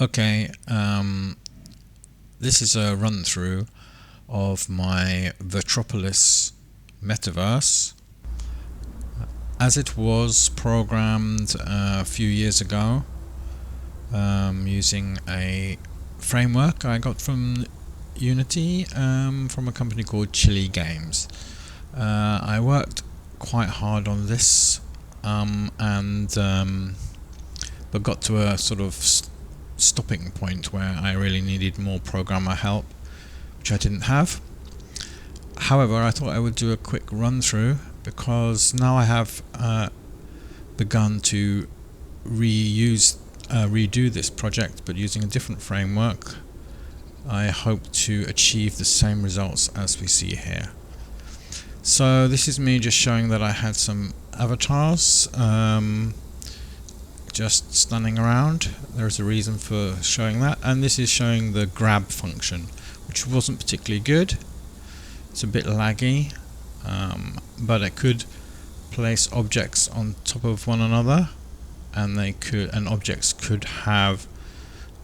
Okay, this is a run through of my Virtropolis metaverse as it was programmed a few years ago using a framework I got from Unity from a company called Chili Games. I worked quite hard on this but got to a sort of stopping point where I really needed more programmer help, which I didn't have. However, I thought I would do a quick run through because now I have begun to redo this project, but using a different framework. I hope to achieve the same results as we see here. So this is me just showing that I had some avatars just standing around. There's a reason for showing that, and this is showing the grab function, which wasn't particularly good. It's a bit laggy, but it could place objects on top of one another, and objects could have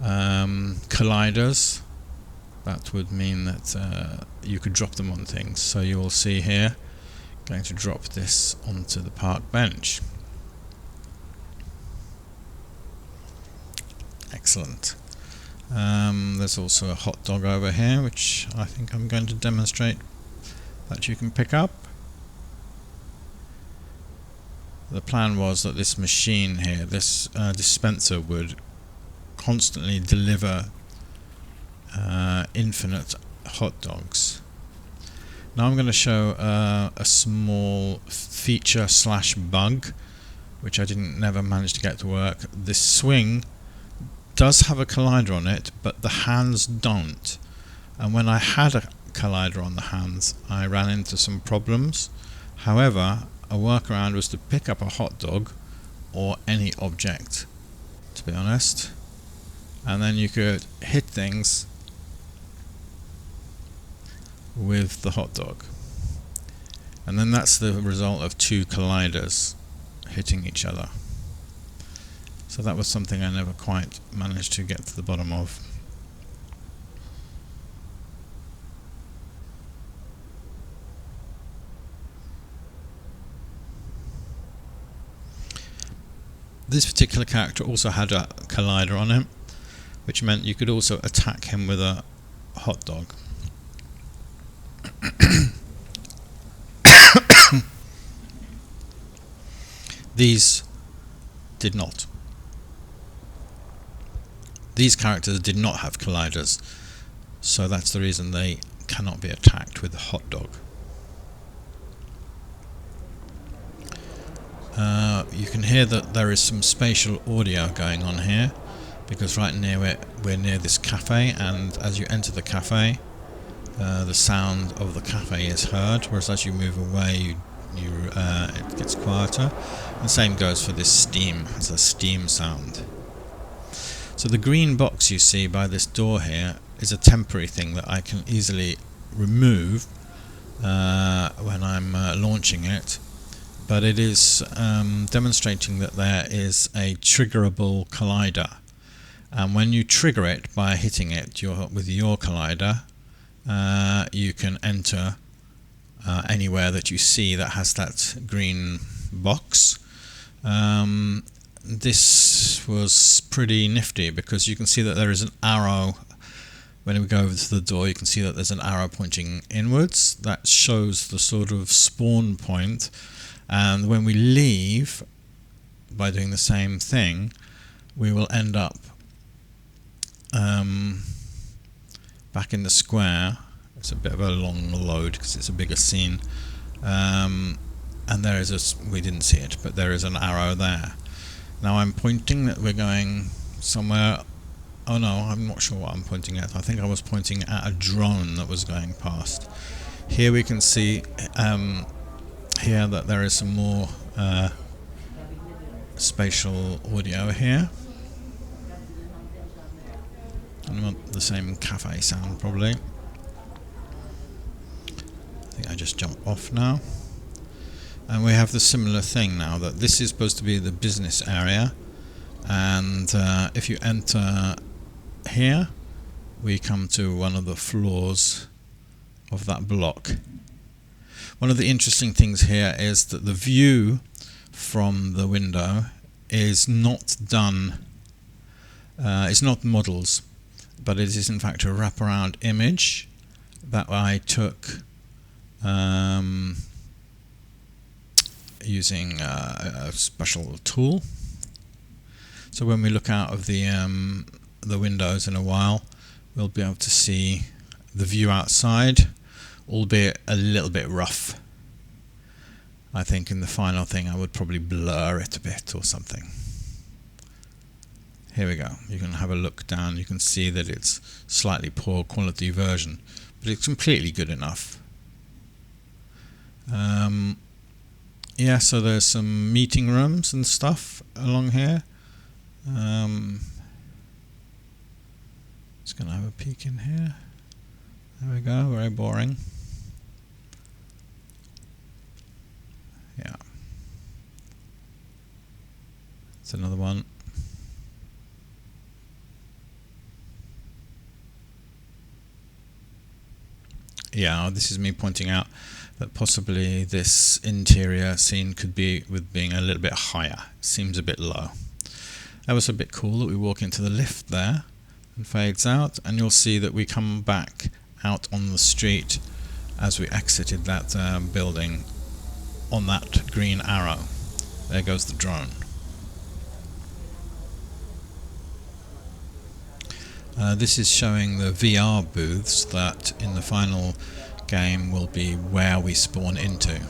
colliders. That would mean that you could drop them on things. So you will see here, going to drop this onto the park bench. Excellent. There's also a hot dog over here, which I think I'm going to demonstrate that you can pick up. The plan was that this machine here, this dispenser, would constantly deliver infinite hot dogs. Now I'm going to show a small feature / bug which I never managed to get to work. This swing does have a collider on it, but the hands don't. And when I had a collider on the hands, I ran into some problems. However, a workaround was to pick up a hot dog or any object, to be honest, and then you could hit things with the hot dog, and then that's the result of two colliders hitting each other. So that was something I never quite managed to get to the bottom of. This particular character also had a collider on him, which meant you could also attack him with a hot dog. These did not. These characters did not have colliders, so that's the reason they cannot be attacked with a hot dog. You can hear that there is some spatial audio going on here, because right near it, we're near this cafe, and as you enter the cafe, the sound of the cafe is heard, whereas as you move away, it gets quieter. The same goes for this steam. It's a steam sound. So the green box you see by this door here is a temporary thing that I can easily remove when I'm launching it, but it is demonstrating that there is a triggerable collider, and when you trigger it by hitting it with your collider, you can enter anywhere that you see that has that green box. This was pretty nifty because you can see that there is an arrow. When we go over to the door, you can see that there's an arrow pointing inwards. That shows the sort of spawn point, and when we leave by doing the same thing, we will end up back in the square. It's a bit of a long load because it's a bigger scene, and there is we didn't see it, but there is an arrow there. Now I'm pointing that we're going somewhere. Oh no, I'm not sure what I'm pointing at. I think I was pointing at a drone that was going past. Here we can see here that there is some more spatial audio here. I want the same cafe sound probably. I think I just jump off now. And we have the similar thing now, that this is supposed to be the business area, and if you enter here we come to one of the floors of that block. One of the interesting things here is that the view from the window is not done, it's not models, but it is in fact a wraparound image that I took using a special tool. So when we look out of the windows in a while, we'll be able to see the view outside, albeit a little bit rough. I think in the final thing I would probably blur it a bit or something. Here we go. You can have a look down. You can see that it's slightly poor quality version, but it's completely good enough. Yeah, so there's some meeting rooms and stuff along here. Just going to have a peek in here. There we go, very boring. Yeah. It's another one. Yeah, this is me pointing out that possibly this interior scene could be with being a little bit higher. Seems a bit low. That was a bit cool that we walk into the lift there and fades out, and you'll see that we come back out on the street as we exited that building on that green arrow. There goes the drone. This is showing the VR booths that in the final game will be where we spawn into.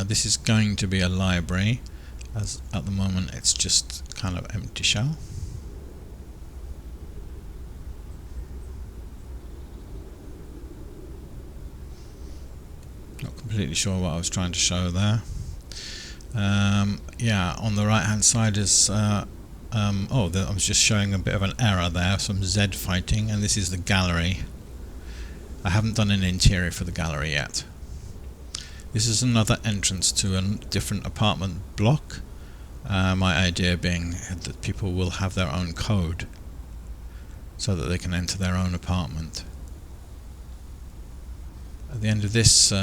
This is going to be a library, as at the moment it's just kind of empty shell. Not completely sure what I was trying to show there. Yeah, on the right hand side is I was just showing a bit of an error there, some Z fighting, and this is the gallery. I haven't done an interior for the gallery yet. This is another entrance to a different apartment block. My idea being that people will have their own code so that they can enter their own apartment. At the end of this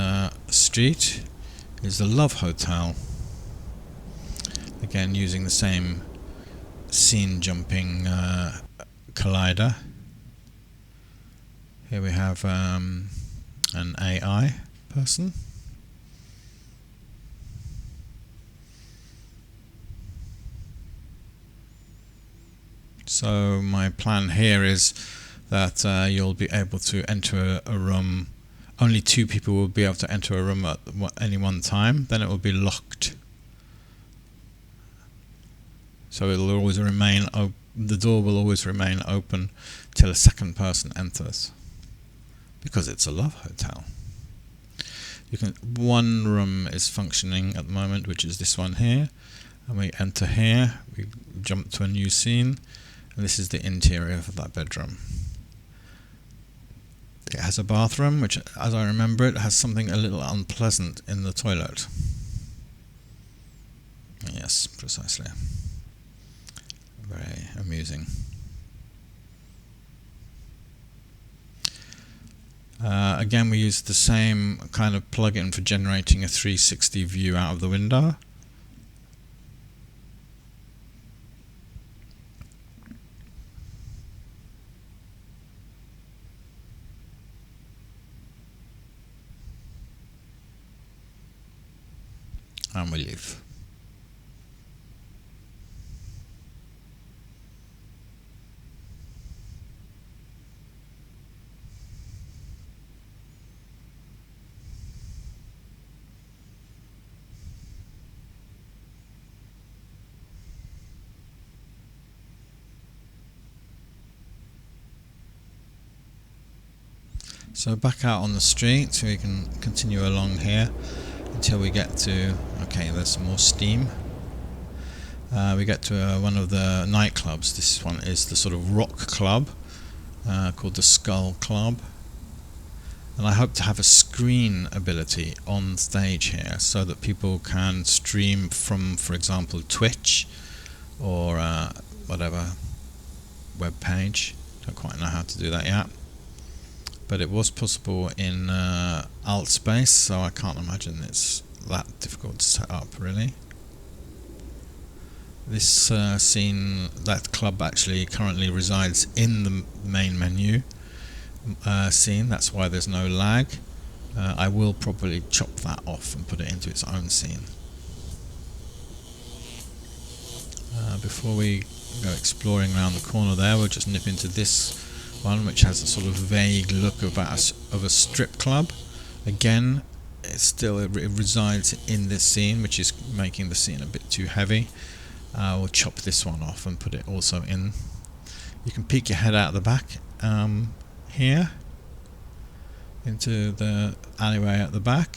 street is the Love Hotel. Again, using the same scene jumping collider. Here we have an AI person. So my plan here is that you'll be able to enter a room. Only 2 people will be able to enter a room at any one time. Then it will be locked. So it'll always remain the door will always remain open till a second person enters, because it's a love hotel. One room is functioning at the moment, which is this one here, and we enter here. We jump to a new scene, and this is the interior of that bedroom. It has a bathroom, which, as I remember it, has something a little unpleasant in the toilet. Yes, precisely. Very amusing. Again, we use the same kind of plugin for generating a 360 view out of the window. And we leave. So back out on the street, so we can continue along here until we get to, okay, there's some more steam. We get to one of the nightclubs. This one is the sort of rock club called the Skull Club. And I hope to have a screen ability on stage here so that people can stream from, for example, Twitch or whatever web page. Don't quite know how to do that yet, but it was possible in Altspace, so I can't imagine it's that difficult to set up really. This scene, that club actually currently resides in the main menu scene, that's why there's no lag. I will probably chop that off and put it into its own scene. Before we go exploring around the corner there, we'll just nip into this one, which has a sort of vague look of a strip club. Again, it resides in this scene, which is making the scene a bit too heavy. We'll chop this one off and put it also in. You can peek your head out the back here into the alleyway at the back,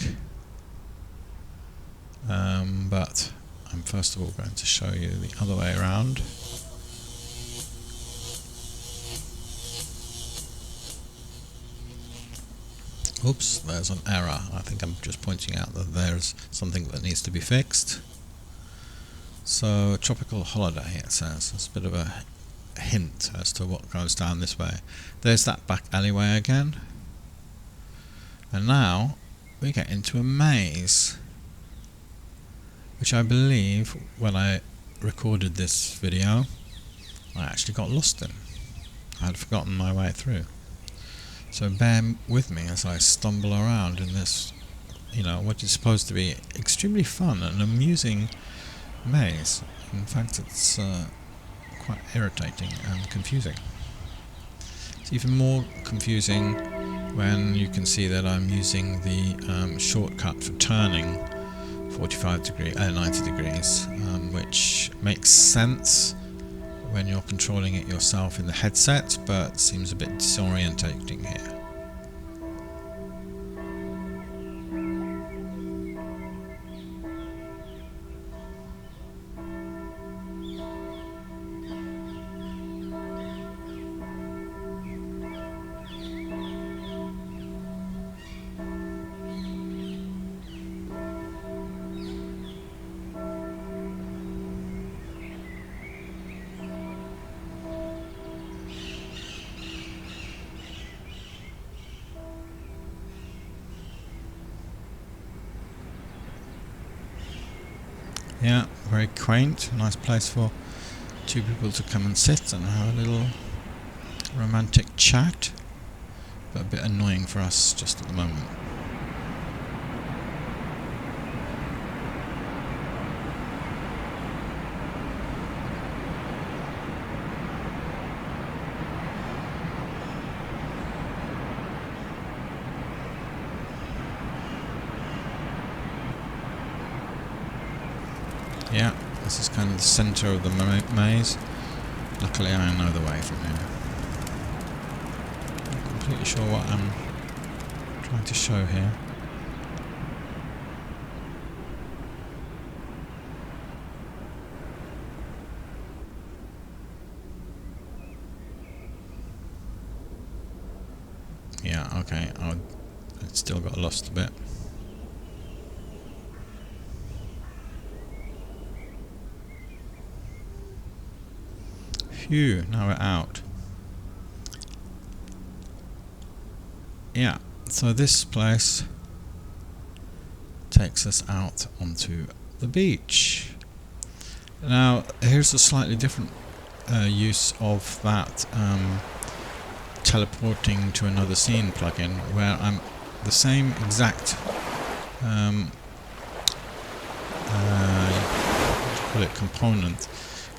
but I'm first of all going to show you the other way around. Oops, there's an error. I think I'm just pointing out that there's something that needs to be fixed. So, tropical holiday, it says. It's a bit of a hint as to what goes down this way. There's that back alleyway again. And now we get into a maze, which I believe when I recorded this video I actually got lost in. I had forgotten my way through. So bear with me as I stumble around in this, what is supposed to be extremely fun and amusing maze. In fact, it's quite irritating and confusing. It's even more confusing when you can see that I'm using the shortcut for turning 90 degrees, which makes sense when you're controlling it yourself in the headset, but seems a bit disorientating here. Yeah, very quaint, nice place for two people to come and sit and have a little romantic chat, but a bit annoying for us just at the moment. Yeah, this is kind of the centre of the maze. Luckily I know the way from here. I'm not completely sure what I'm trying to show here. Yeah, okay, I still got lost a bit. Phew, now we're out. Yeah, so this place takes us out onto the beach. Now, here's a slightly different use of that teleporting to another scene plugin, where I'm the same exact component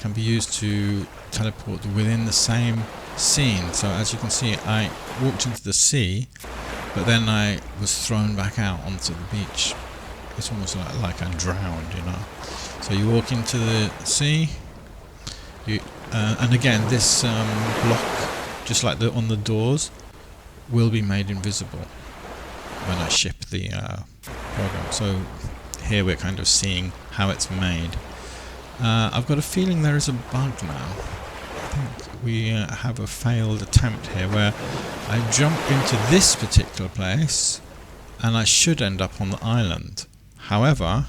can be used to teleport within the same scene. So as you can see, I walked into the sea, but then I was thrown back out onto the beach. It's almost like I drowned, So you walk into the sea, and again this block, just like on the doors, will be made invisible when I ship the program. So here we're kind of seeing how it's made. I've got a feeling there is a bug now. I think we have a failed attempt here where I jump into this particular place and I should end up on the island. However,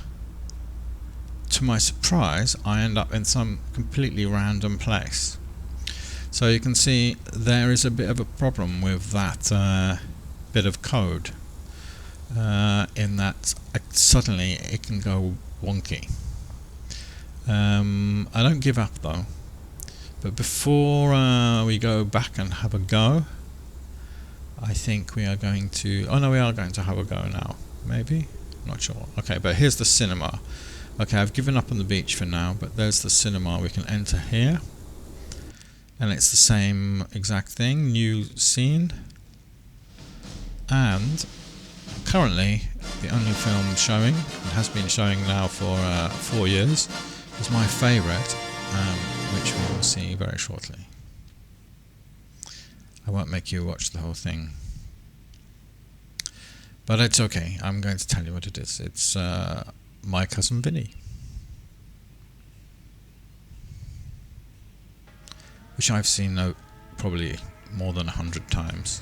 to my surprise, I end up in some completely random place. So you can see there is a bit of a problem with that bit of code, in that suddenly it can go wonky. I don't give up though, but before we go back and have a go, I think we are going to, oh no, we are going to have a go now, maybe? Not sure. Okay, but here's the cinema. Okay, I've given up on the beach for now, but there's the cinema. We can enter here, and it's the same exact thing, new scene, and currently the only film showing, it has been showing now for 4 years, is my favourite, which we will see very shortly. I won't make you watch the whole thing, but it's okay. I'm going to tell you what it is. It's My Cousin Vinny, which I've seen probably more than 100 times.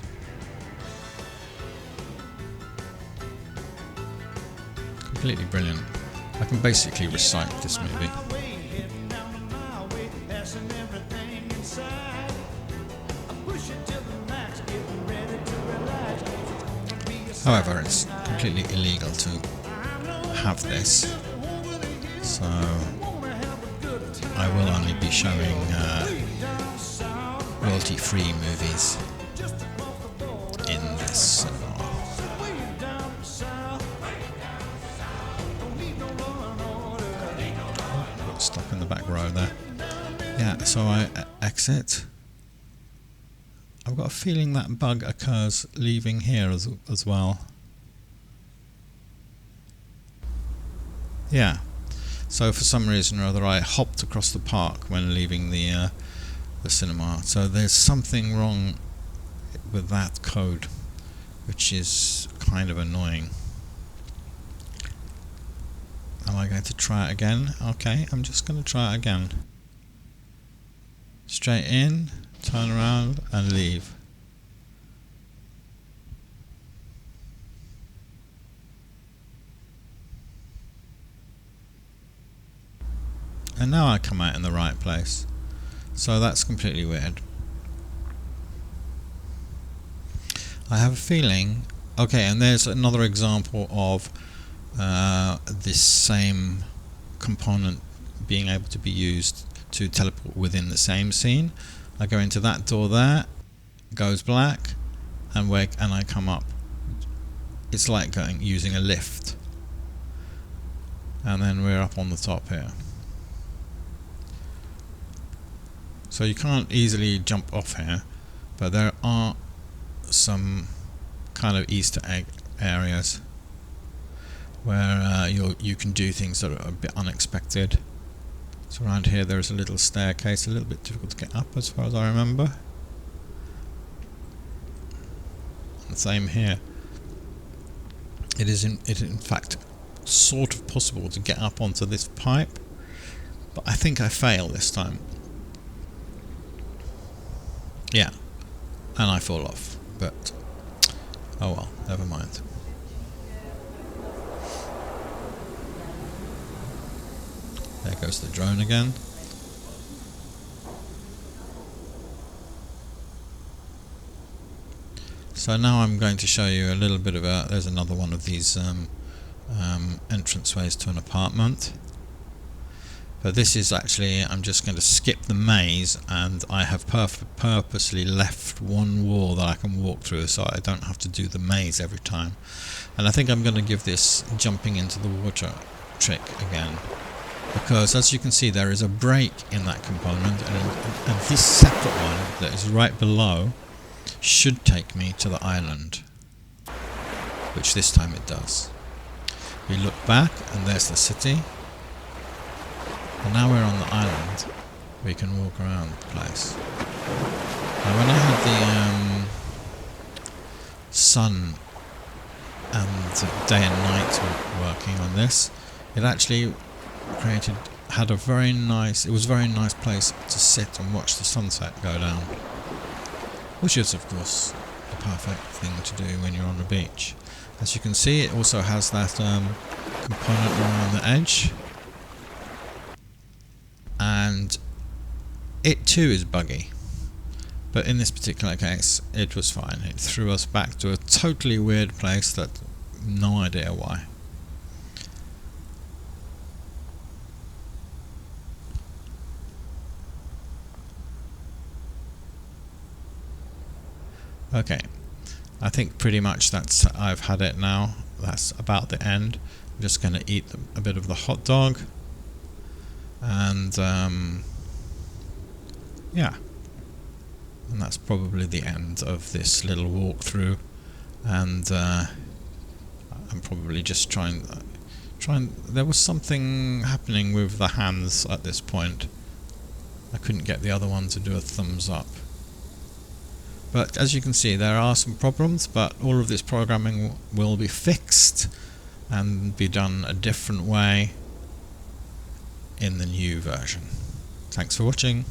Completely brilliant. I can basically recite this movie. However, it's completely illegal to have this, so I will only be showing royalty-free movies in this cinema. Got stuck in the back row there. Yeah, so I exit. I've got a feeling that bug occurs leaving here as well. Yeah, so for some reason or other I hopped across the park when leaving the cinema, so there's something wrong with that code, which is kind of annoying. Am I going to try it again? Okay, I'm just going to try it again. Straight in, turn around and leave. And now I come out in the right place. So that's completely weird. I have a feeling... Okay, and there's another example of this same component being able to be used to teleport within the same scene. I go into that door there, goes black, and I come up. It's like using a lift. And then we're up on the top here. So you can't easily jump off here, but there are some kind of Easter egg areas where you can do things that are a bit unexpected. So around here there is a little staircase, a little bit difficult to get up as far as I remember. And same here. It is in fact sort of possible to get up onto this pipe, but I think I fail this time. Yeah, and I fall off, but oh well, never mind. There goes the drone again. So now I'm going to show you a little bit of there's another one of these entranceways to an apartment. But this is actually, I'm just going to skip the maze, and I have purposely left one wall that I can walk through so I don't have to do the maze every time. And I think I'm going to give this jumping into the water trick again, because as you can see there is a break in that component, and this separate one that is right below should take me to the island, which this time it does. We look back and there's the city. And now we're on the island, we can walk around the place. Now when I had the sun and day and night working on this, it actually had a very nice, it was a very nice place to sit and watch the sunset go down. Which is of course the perfect thing to do when you're on the beach. As you can see, it also has that component around the edge, and it too is buggy. But in this particular case, it was fine. It threw us back to a totally weird place that no idea why. Okay, I think pretty much I've had it now. That's about the end. I'm just going to eat a bit of the hot dog, and yeah, and that's probably the end of this little walkthrough. And I'm probably just trying. There was something happening with the hands at this point. I couldn't get the other one to do a thumbs up. But as you can see, there are some problems, but all of this programming will be fixed and be done a different way in the new version. Thanks for watching.